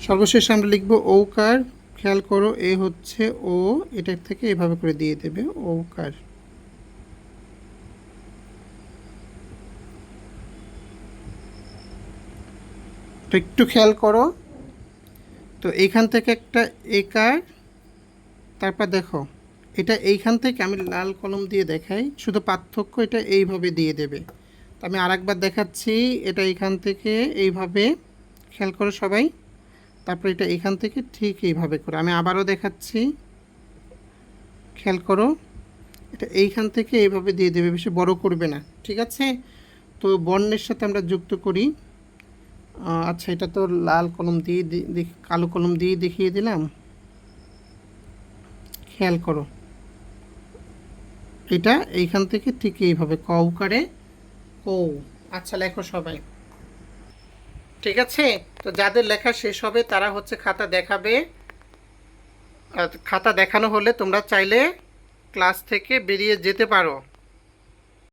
সর্বশেষ আমরা লিখব ঔকার। খেয়াল করো, এ হচ্ছে ও, এটার থেকে এভাবে করে দিয়ে দেবে ঔকার। তো একটু খেয়াল করো, তো এইখান থেকে একটা একার, তারপর দেখো এটা এইখান থেকে আমি লাল কলম দিয়ে দেখাই, শুধু পার্থক্য এটা এইভাবে দিয়ে দেবে। তো আমি আরেকবার দেখাচ্ছি, এটা এইখান থেকে এইভাবে, খেয়াল করো সবাই। তারপর এটা এইখান থেকে ঠিক এইভাবে করে আমি আবারও দেখাচ্ছি, খেয়াল করো, এটা এইখান থেকে এইভাবে দিয়ে দেবে, বেশি বড় করবে না, ঠিক আছে? তো বর্ণের সাথে আমরা যুক্ত করি। আচ্ছা, এটা তো লাল কলম দিয়ে কালো কলম দিয়ে দেখিয়ে দিলাম, খেয়াল করো এটা এইখান থেকে ঠিক এইভাবে কৌকারে কৌ। আচ্ছা, লেখো সবাই, ঠিক আছে? তো যাদের লেখা শেষ হবে তারা হচ্ছে খাতা দেখাবে। খাতা দেখানো হলে তোমরা চাইলে ক্লাস থেকে বেরিয়ে যেতে পারো।